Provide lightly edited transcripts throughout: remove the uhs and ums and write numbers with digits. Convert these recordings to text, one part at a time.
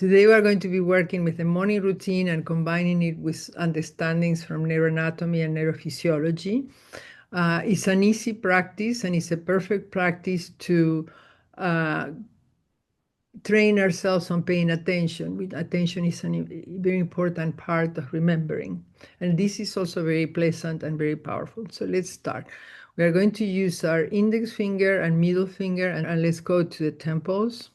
Today we are going to be working with the morning routine and combining it with understandings from neuroanatomy and neurophysiology. It's an easy practice and it's a perfect practice to uh, train ourselves on paying attention. Attention is a very important part of remembering. And this is also very pleasant and very powerful. So let's start. We are going to use our index finger and middle finger, and let's go to the temples.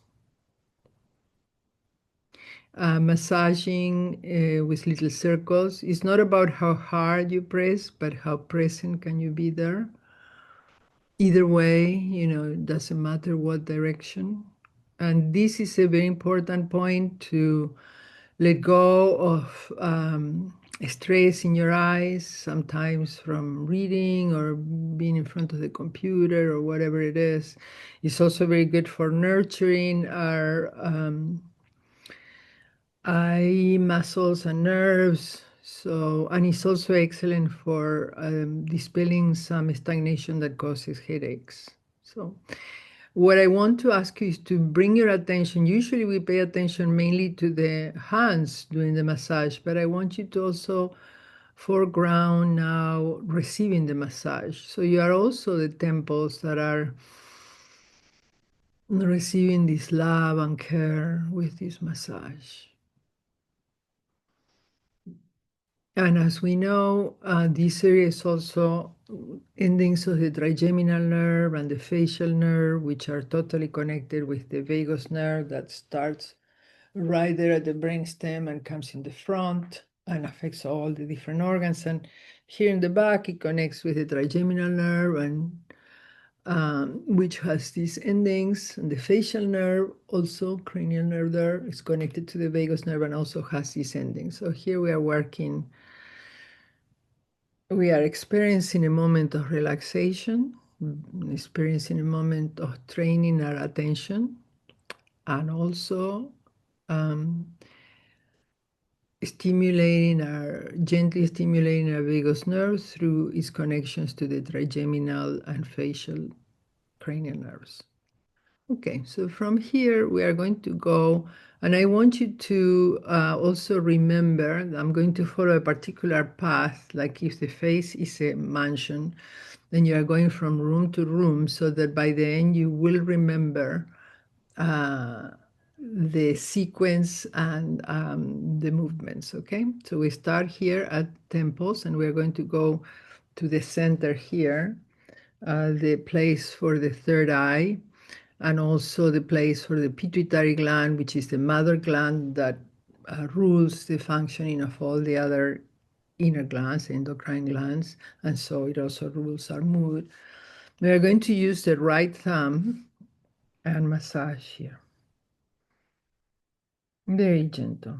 Massaging with little circles. It's not about how hard you press, but how present can you be there. Either way, it doesn't matter what direction. And this is a very important point to let go of stress in your eyes, sometimes from reading or being in front of the computer or whatever it is. It's also very good for nurturing our eye muscles and nerves. So, and it's also excellent for dispelling some stagnation that causes headaches. So, what I want to ask you is to bring your attention. Usually, we pay attention mainly to the hands during the massage, but I want you to also foreground now receiving the massage. So, you are also the temples that are receiving this love and care with this massage. And as we know, this area is also endings of the trigeminal nerve and the facial nerve, which are totally connected with the vagus nerve that starts right there at the brainstem and comes in the front and affects all the different organs. And here in the back, it connects with the trigeminal nerve, and which has these endings. And the facial nerve, also cranial nerve there, is connected to the vagus nerve and also has these endings. So here we are working. We are experiencing a moment of relaxation, experiencing a moment of training our attention, and also gently stimulating our vagus nerve through its connections to the trigeminal and facial cranial nerves. Okay, so from here we are going to go, and I want you to also remember that I'm going to follow a particular path, like if the face is a mansion, then you are going from room to room, so that by the end you will remember the sequence and the movements, okay? So we start here at temples, and we're going to go to the center here, the place for the third eye, and also the place for the pituitary gland, which is the mother gland that rules the functioning of all the other inner glands, endocrine glands, and so it also rules our mood. We are going to use the right thumb and massage here. Very gentle.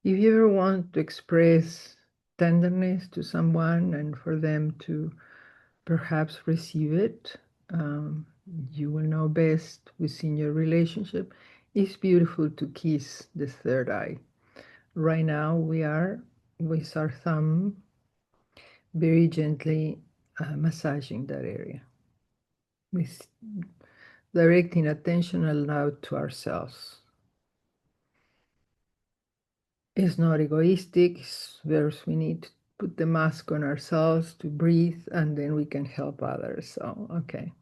If you ever want to express tenderness to someone and for them to perhaps receive it, you will know best within your relationship. It's beautiful to kiss the third eye. Right now, we are with our thumb very gently massaging that area, with directing attention aloud to ourselves. It's not egoistic. First, we need to put the mask on ourselves to breathe, and then we can help others. So, okay.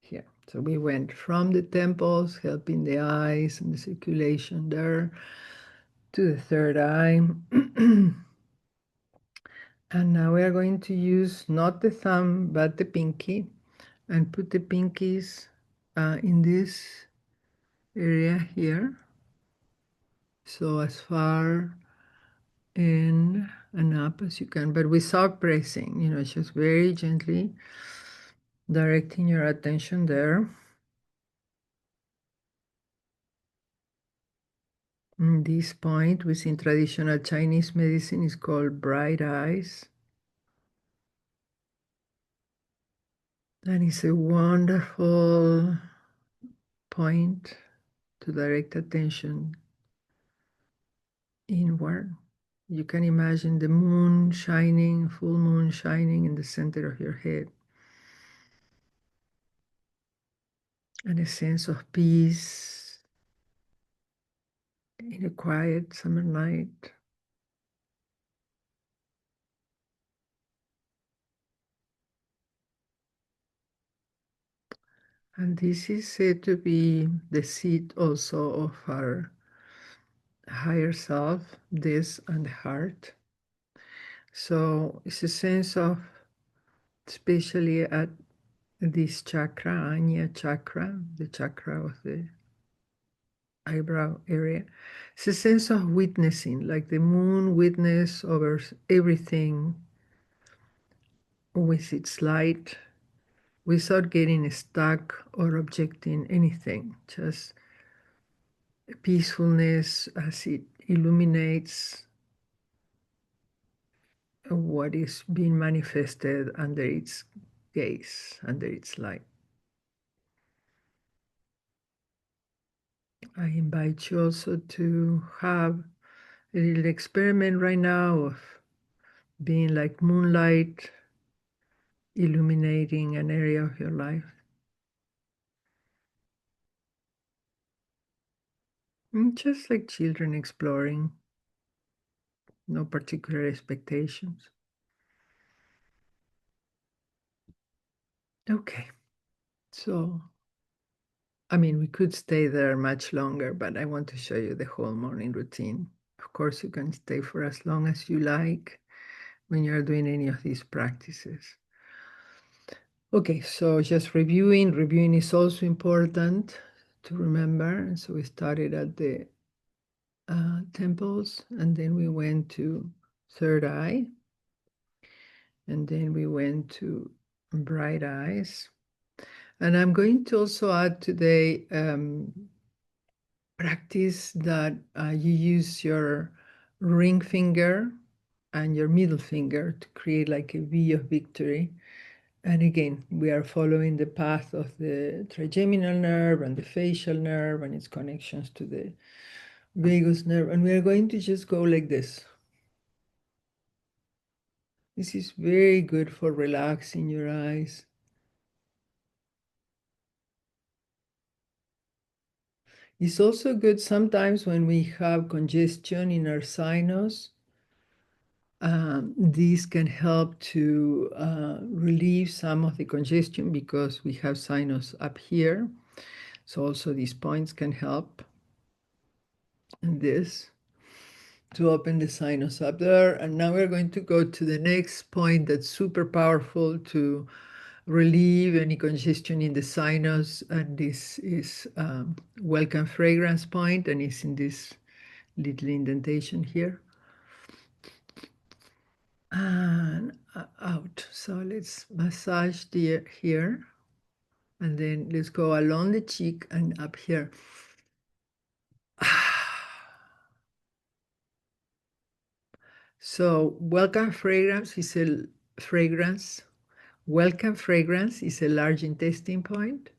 Here. So we went from the temples, helping the eyes and the circulation there, to the third eye. And now we are going to use not the thumb, but the pinky, and put the pinkies in this area here. So as far in and up as you can, but without pressing, just very gently directing your attention there. This point within traditional Chinese medicine is called bright eyes. And it's a wonderful point to direct attention inward. You can imagine the moon shining, full moon shining in the center of your head. And a sense of peace in a quiet summer night. And this is said to be the seat also of our higher self, this and the heart. So it's a sense of, especially at this chakra, Anya chakra, the chakra of the eyebrow area. It's a sense of witnessing, like the moon witness over everything with its light without getting stuck or objecting anything, just peacefulness as it illuminates what is being manifested under its gaze, under its light. I invite you also to have a little experiment right now of being like moonlight illuminating an area of your life. Just like children exploring, no particular expectations. Okay, so, I mean, we could stay there much longer, but I want to show you the whole morning routine. Of course, you can stay for as long as you like when you're doing any of these practices. Okay, so just reviewing. Reviewing is also important to remember. And so we started at the temples, and then we went to third eye, and then we went to bright eyes. And I'm going to also add today practice that you use your ring finger and your middle finger to create like a V of victory. And again, we are following the path of the trigeminal nerve and the facial nerve and its connections to the vagus nerve. And we are going to just go like this. This is very good for relaxing your eyes. It's also good sometimes when we have congestion in our sinus. These can help to relieve some of the congestion because we have sinus up here. So also these points can help. And this to open the sinus up there. And now we're going to go to the next point that's super powerful to relieve any congestion in the sinus. And this is welcome fragrance point, and it's in this little indentation here. And out. So let's massage the here. And then let's go along the cheek and up here. So welcome fragrance is a fragrance. Welcome fragrance is a large intestine point.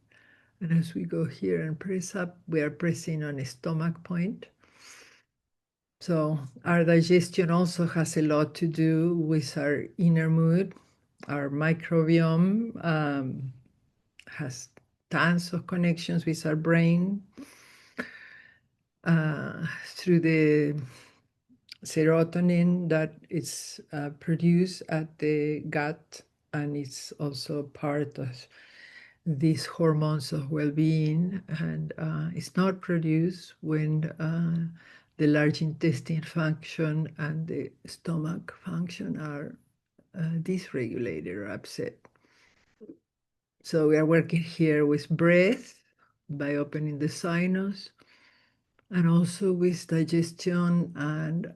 And as we go here and press up, we are pressing on a stomach point. So our digestion also has a lot to do with our inner mood. Our microbiome has tons of connections with our brain through the serotonin that is produced at the gut, and it's also part of these hormones of well-being, and it's not produced when the large intestine function and the stomach function are dysregulated or upset. So we are working here with breath by opening the sinus, and also with digestion and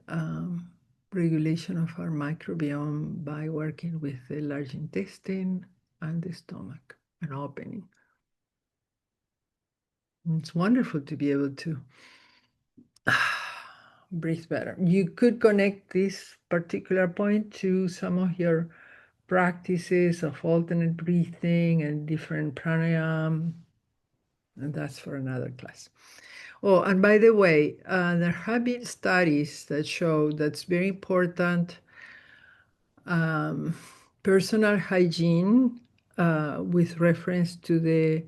regulation of our microbiome by working with the large intestine and the stomach and opening. It's wonderful to be able to breathe better. You could connect this particular point to some of your practices of alternate breathing and different pranayama, and that's for another class. Oh, and by the way, there have been studies that show that's very important personal hygiene with reference to the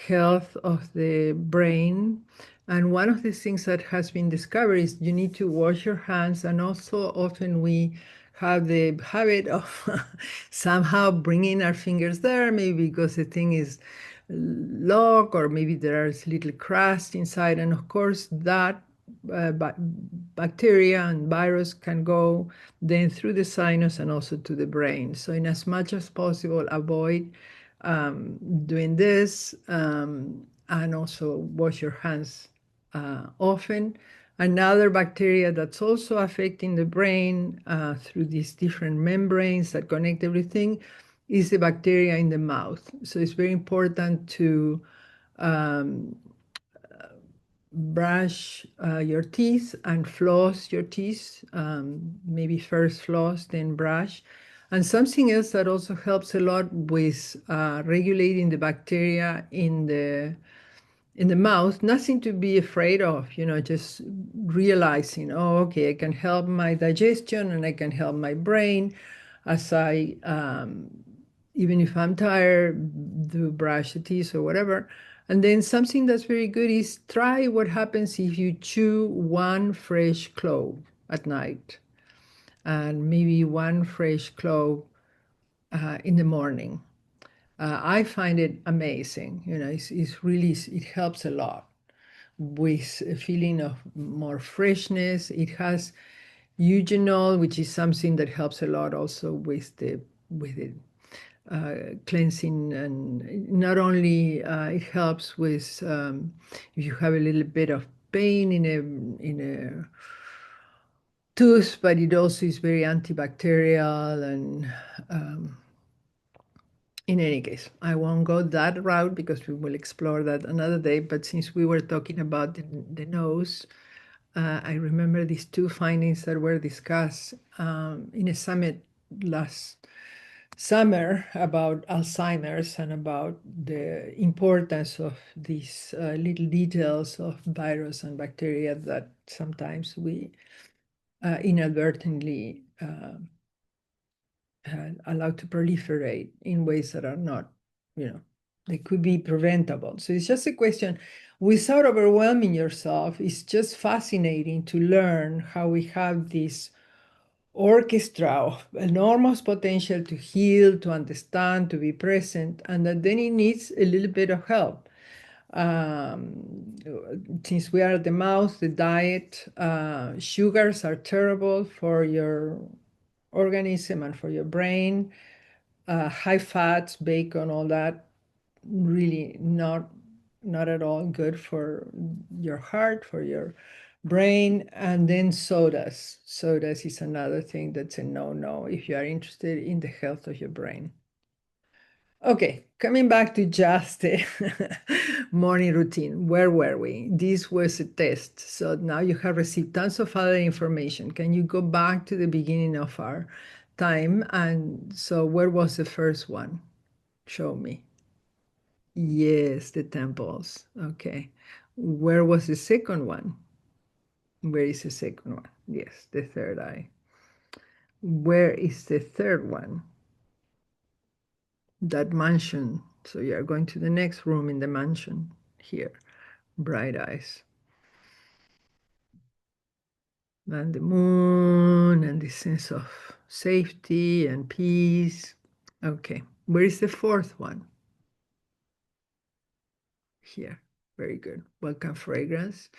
health of the brain And one of the things that has been discovered is you need to wash your hands. And also, often we have the habit of somehow bringing our fingers there, maybe because the thing is locked, or maybe there is little crust inside. And of course, that bacteria and virus can go then through the sinus and also to the brain. So, in as much as possible, avoid doing this, and also wash your hands often. Another bacteria that's also affecting the brain through these different membranes that connect everything is the bacteria in the mouth. So it's very important to um, brush your teeth and floss your teeth. Maybe first floss, then brush. And something else that also helps a lot with regulating the bacteria in the mouth, nothing to be afraid of, just realizing, oh, okay, I can help my digestion and I can help my brain as even if I'm tired, do brush the teeth or whatever. And then something that's very good is try what happens if you chew one fresh clove at night and maybe one fresh clove in the morning. I find it amazing. It's really, it helps a lot with a feeling of more freshness. It has eugenol, which is something that helps a lot also with the cleansing, and not only it helps with if you have a little bit of pain in a tooth, but it also is very antibacterial. And in any case, I won't go that route because we will explore that another day. But since we were talking about the nose, I remember these two findings that were discussed in a summit last summer about Alzheimer's and about the importance of these little details of virus and bacteria that sometimes we inadvertently allowed to proliferate in ways that are not, they could be preventable. So it's just a question, without overwhelming yourself. It's just fascinating to learn how we have this orchestra of enormous potential to heal, to understand, to be present, and that then it needs a little bit of help. Since we are at the mouth, the diet, sugars are terrible for your organism and for your brain. High fats, bacon, all that, really not at all good for your heart, for your brain. And then sodas. Sodas is another thing that's a no-no if you are interested in the health of your brain. Okay, coming back to just the morning routine. Where were we? This was a test. So now you have received tons of other information. Can you go back to the beginning of our time? And so where was the first one? Show me. Yes, the temples. Okay. Where was the second one? Where is the second one? Yes, the third eye. Where is the third one? That mansion. So you are going to the next room in the mansion here. Bright eyes. And the moon and the sense of safety and peace. Okay. Where is the fourth one? Here. Very good. Welcome fragrance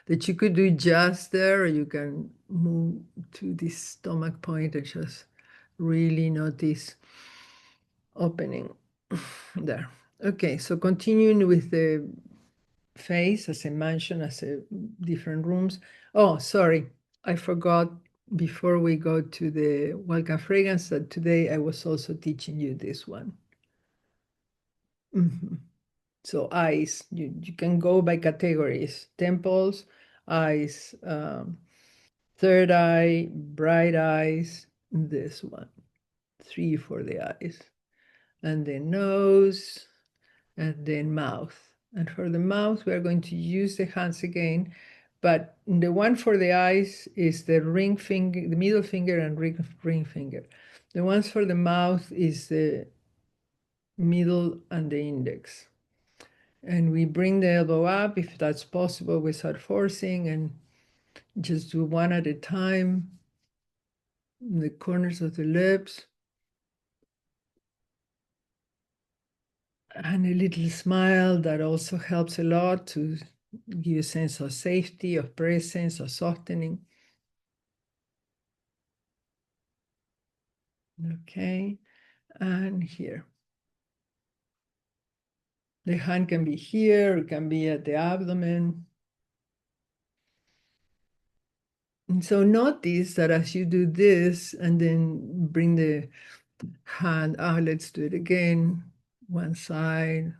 that you could do just there, or you can move to this stomach point and just really notice opening there. Okay, so continuing with the face, as I mentioned, as a different rooms. Oh, sorry, I forgot before we go to the welcome fragrance that today I was also teaching you this one. Mhm. So eyes, you can go by categories: temples, eyes, third eye, bright eyes, this one, 3 for the eyes, and then nose, and then mouth. And for the mouth, we are going to use the hands again, but the one for the eyes is the ring finger, the middle finger and ring finger. The ones for the mouth is the middle and the index. And we bring the elbow up if that's possible without forcing, and just do one at a time, in the corners of the lips. And a little smile that also helps a lot to give a sense of safety, of presence, of softening. Okay, and here. The hand can be here, it can be at the abdomen. And so notice that as you do this and then bring the hand out, let's do it again, one side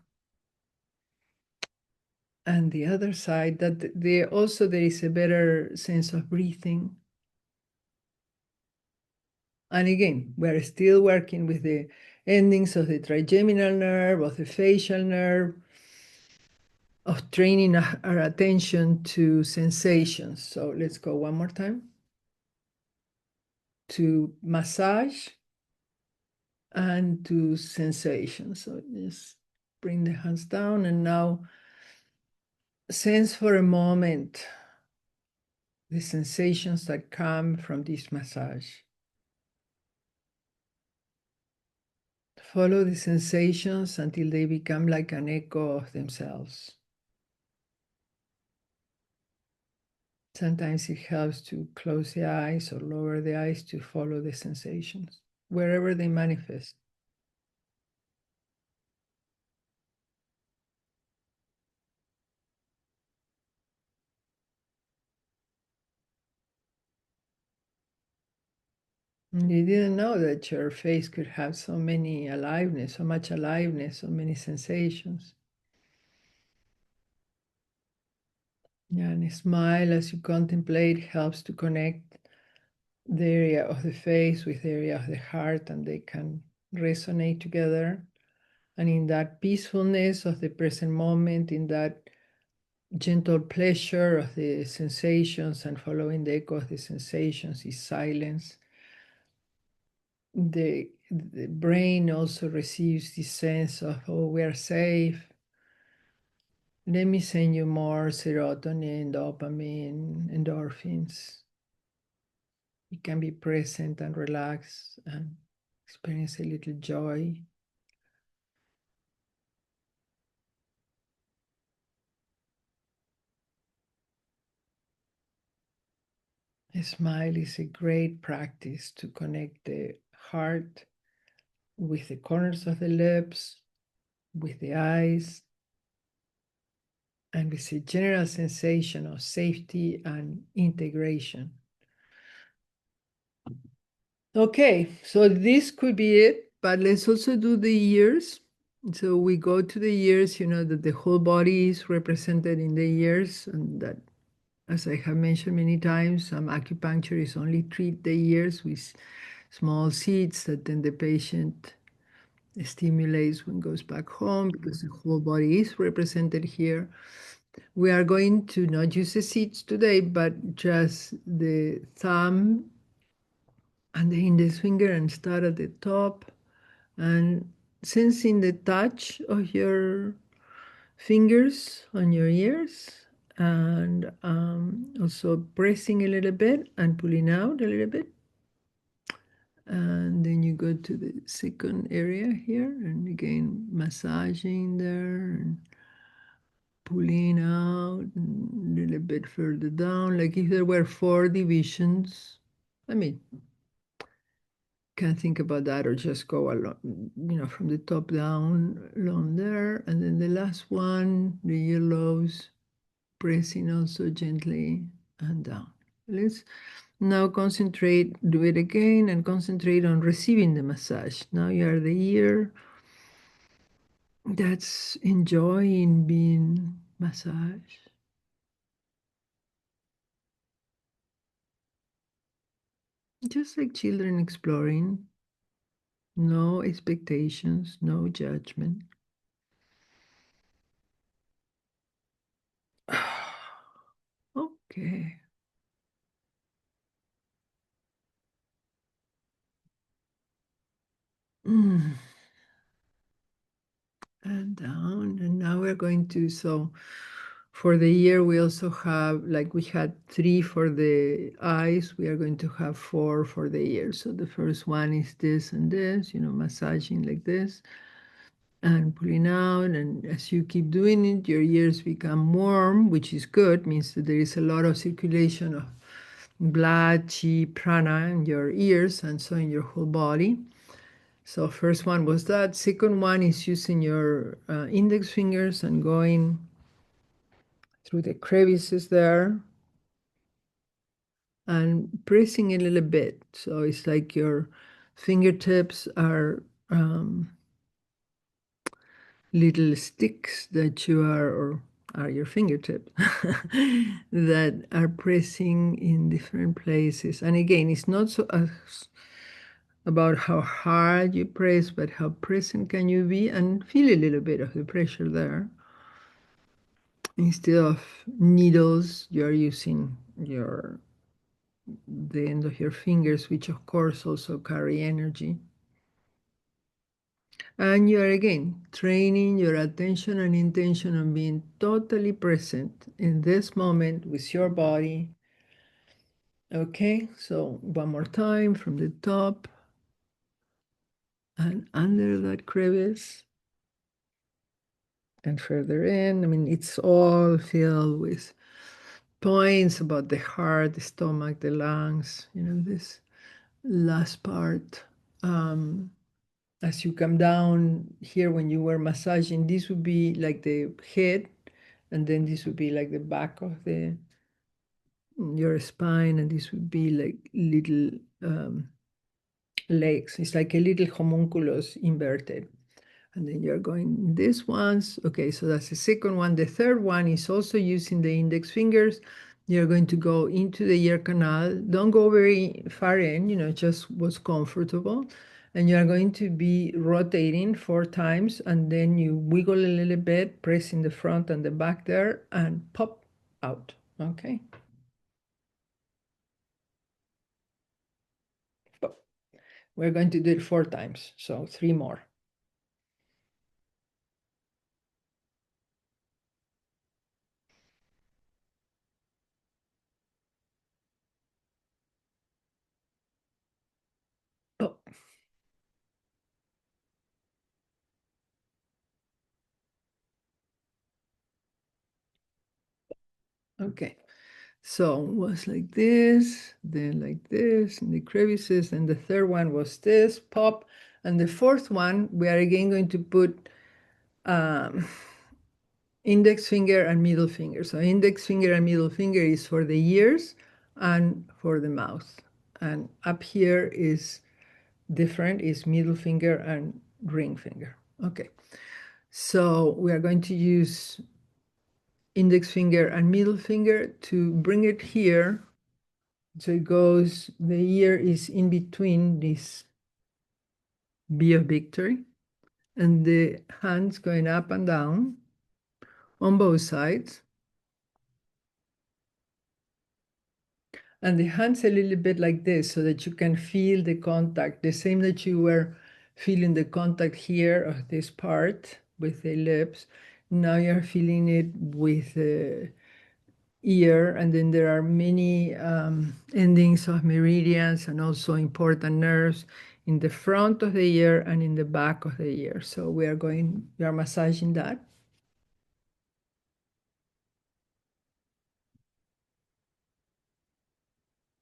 and the other side, that there is a better sense of breathing. And again, we're still working with the endings of the trigeminal nerve, of the facial nerve, of training our attention to sensations. So let's go one more time. To massage and to sensations. So just bring the hands down and now sense for a moment the sensations that come from this massage. Follow the sensations until they become like an echo of themselves. Sometimes it helps to close the eyes or lower the eyes to follow the sensations, wherever they manifest. And you didn't know that your face could have so many aliveness, so much aliveness, so many sensations. Yeah, and a smile as you contemplate helps to connect the area of the face with the area of the heart, and they can resonate together. And in that peacefulness of the present moment, in that gentle pleasure of the sensations and following the echo of the sensations is silence. The brain also receives this sense of, oh, we are safe. Let me send you more serotonin, dopamine, endorphins. You can be present and relax and experience a little joy. A smile is a great practice to connect the heart with the corners of the lips, with the eyes, and with a general sensation of safety and integration. Okay, so this could be it, but let's also do the ears. So we go to the ears, you know, that the whole body is represented in the ears, and that, as I have mentioned many times, some acupuncturists only treat the ears with small seeds that then the patient stimulates when goes back home, because the whole body is represented here. We are going to not use the seeds today, but just the thumb and the index finger, and start at the top and sensing the touch of your fingers on your ears, and also pressing a little bit and pulling out a little bit. And then you go to the second area here, and again massaging there and pulling out and a little bit further down, like if there were 4 divisions. I mean, can think about that, or just go along, you know, from the top down along there. And then the last one, the earlobes, pressing also gently and down. Let's now concentrate, do it again, and concentrate on receiving the massage. Now you are the ear that's enjoying being massaged. Just like children exploring, no expectations, no judgment. Okay. Mm. And down. And now we're going to, so for the year, we also have, like we had 3 for the eyes, we are going to have 4 for the year. So the first one is this and this, massaging like this and pulling out. And as you keep doing it, your ears become warm, which is good, means that there is a lot of circulation of blood, chi, prana in your ears and so in your whole body. So first one was that. Second one is using your index fingers and going through the crevices there and pressing a little bit. So it's like your fingertips are little sticks that you are your fingertips that are pressing in different places. And again, it's not so about how hard you press, but how present can you be and feel a little bit of the pressure there. Instead of needles, you're using the end of your fingers, which of course also carry energy. And you are again training your attention and intention on being totally present in this moment with your body. Okay, so one more time from the top and under that crevice and further in. I mean, it's all filled with points about the heart, the stomach, the lungs, this last part. As you come down here when you were massaging, this would be like the head, and then this would be like the back of your spine, and this would be like little legs. It's like a little homunculus inverted. And then you're going this ones. Okay, so that's the second one. The third one is also using the index fingers. You're going to go into the ear canal. Don't go very far in, just what's comfortable. And you're going to be rotating 4 times, and then you wiggle a little bit, pressing the front and the back there, and pop out. Okay. Pop. We're going to do it 4 times, so 3 more. Pop. Okay. So it was like this, then like this, in the crevices, and the third one was this, pop. And the fourth one, we are again going to put index finger and middle finger. So index finger and middle finger is for the ears and for the mouth. And up here is different, is middle finger and ring finger. Okay. So we are going to use index finger and middle finger to bring it here. So it goes, the ear is in between this B of victory, and the hands going up and down on both sides. And the hands a little bit like this so that you can feel the contact, the same that you were feeling the contact here of this part with the lips. Now you're feeling it with the ear, and then there are many endings of meridians and also important nerves in the front of the ear and in the back of the ear. So we are massaging that.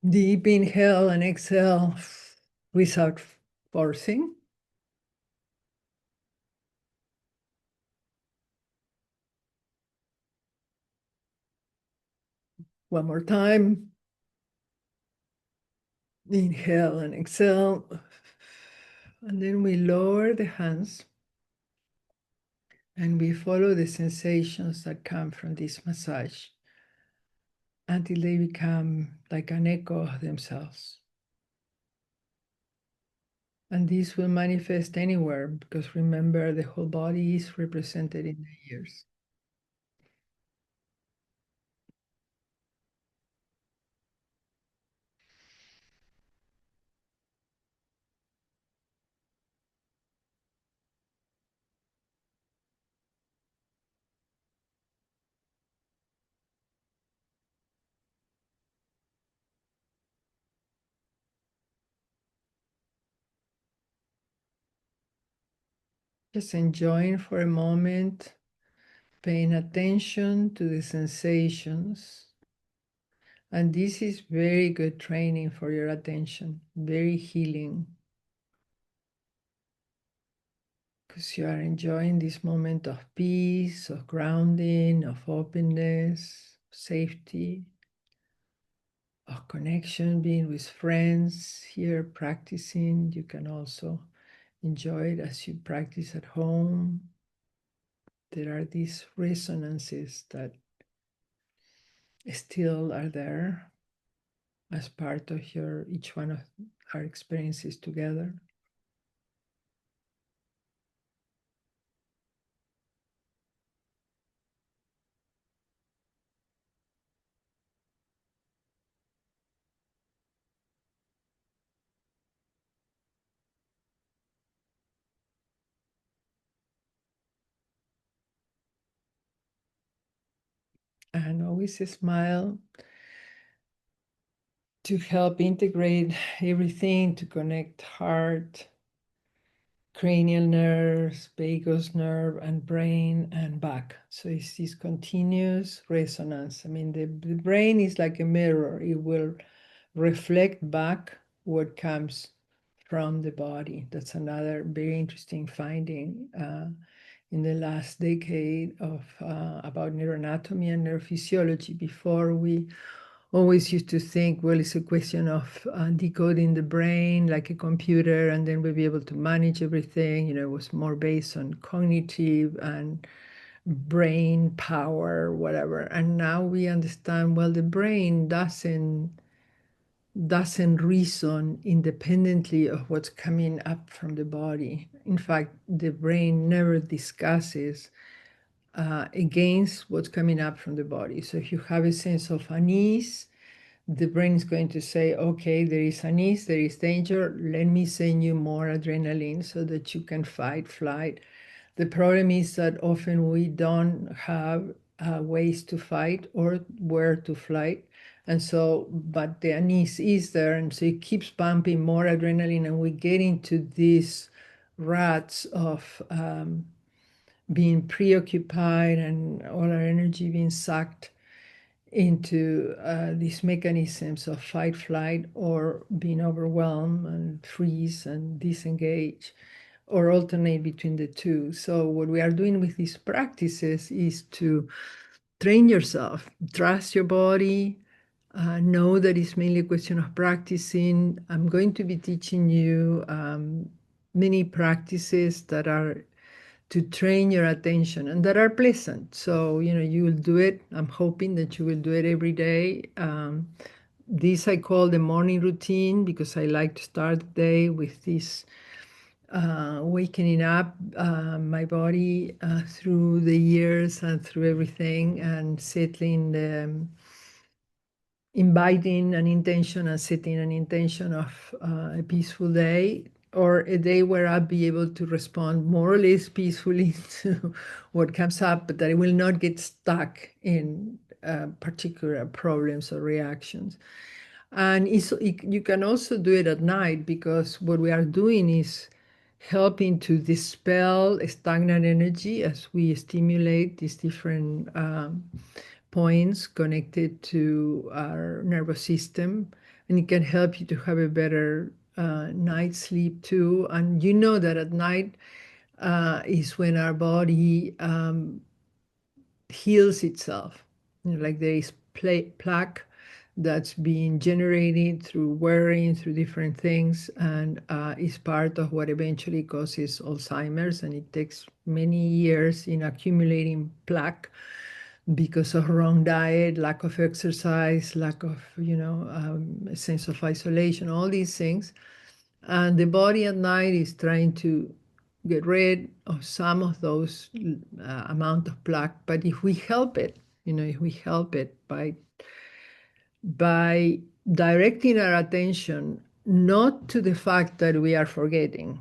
Deep inhale and exhale without forcing. One more time. Inhale and exhale. And then we lower the hands and we follow the sensations that come from this massage until they become like an echo of themselves. And this will manifest anywhere because remember, the whole body is represented in the ears. Just enjoying for a moment, paying attention to the sensations. And this is very good training for your attention, very healing, because you are enjoying this moment of peace, of grounding, of openness, safety, of connection, being with friends here practicing. You can also enjoy it as you practice at home. There are these resonances that still are there as part of your each one of our experiences together. And always a smile to help integrate everything, to connect heart, cranial nerves, vagus nerve, and brain and back. So it's this continuous resonance. I mean, the brain is like a mirror. It will reflect back what comes from the body. That's another very interesting finding in the last decade of about neuroanatomy and neurophysiology. Before, we always used to think, well, it's a question of decoding the brain like a computer, and then we'll be able to manage everything. You know, it was more based on cognitive and brain power, whatever. And now we understand, well, the brain doesn't reason independently of what's coming up from the body. In fact, the brain never discusses against what's coming up from the body. So if you have a sense of unease, the brain is going to say, okay, there is unease, there is danger, let me send you more adrenaline so that you can fight, flight. The problem is that often we don't have ways to fight or where to flight. And so, but the unease is there, and so it keeps pumping more adrenaline, and we get into these ruts of being preoccupied and all our energy being sucked into these mechanisms of fight, flight, or being overwhelmed and freeze and disengage, or alternate between the two. So what we are doing with these practices is to train yourself, trust your body, know that it's mainly a question of practicing. I'm going to be teaching you many practices that are to train your attention and that are pleasant. So, you know, you will do it. I'm hoping that you will do it every day. This I call the morning routine because I like to start the day with this wakening up my body through the years and through everything, and settling the inviting an intention and setting an intention of a peaceful day, or a day where I'll be able to respond more or less peacefully to what comes up, but that I will not get stuck in particular problems or reactions. And you can also do it at night, because what we are doing is helping to dispel stagnant energy as we stimulate these different points connected to our nervous system. And it can help you to have a better night's sleep too. And you know that at night is when our body heals itself. You know, like there is plaque that's being generated through wearing, through different things, and is part of what eventually causes Alzheimer's. And it takes many years in accumulating plaque because of wrong diet, lack of exercise, lack of, a sense of isolation, all these things. And the body at night is trying to get rid of some of those amount of plaque. But if we help it, if we help it by directing our attention not to the fact that we are forgetting.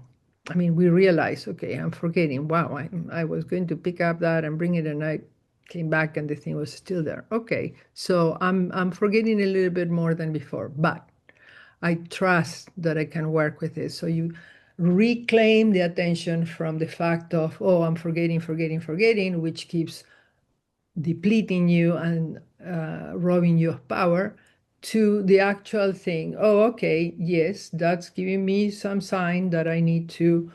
I mean, we realize, okay, I'm forgetting. Wow, I was going to pick up that and bring it, and I came back and the thing was still there. Okay, so I'm forgetting a little bit more than before, but I trust that I can work with it. So reclaim the attention from the fact of, oh, I'm forgetting, which keeps depleting you and robbing you of power, to the actual thing. Oh, okay, yes, that's giving me some sign that I need to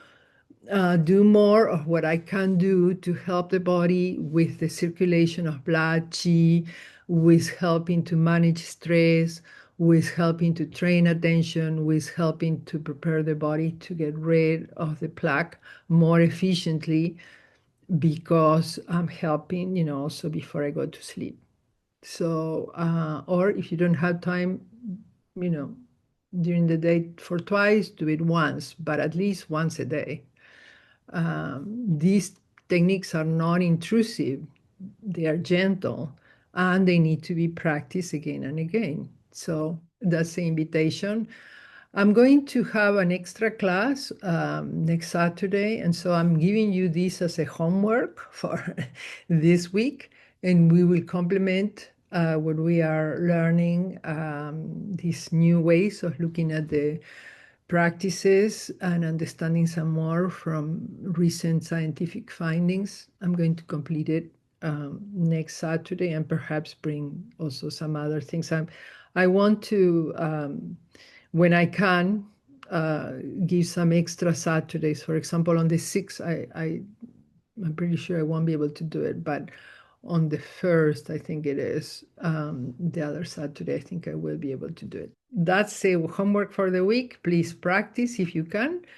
do more of what I can do to help the body with the circulation of blood, qi, with helping to manage stress, with helping to train attention, with helping to prepare the body to get rid of the plaque more efficiently, because I'm helping, also before I go to sleep. So, or if you don't have time, you know, during the day for twice, do it once, but at least once a day. These techniques are not intrusive, they are gentle, and they need to be practiced again and again. So that's the invitation. I'm going to have an extra class next Saturday, and so I'm giving you this as a homework for this week, and we will complement what we are learning, these new ways of looking at the practices and understanding some more from recent scientific findings. I'm going to complete it next Saturday and perhaps bring also some other things. I want to, when I can, give some extra Saturdays. For example, on the 6th, I'm pretty sure I won't be able to do it, but on the 1st, I think it is, the other Saturday, I think I will be able to do it. That's the homework for the week. Please practice if you can.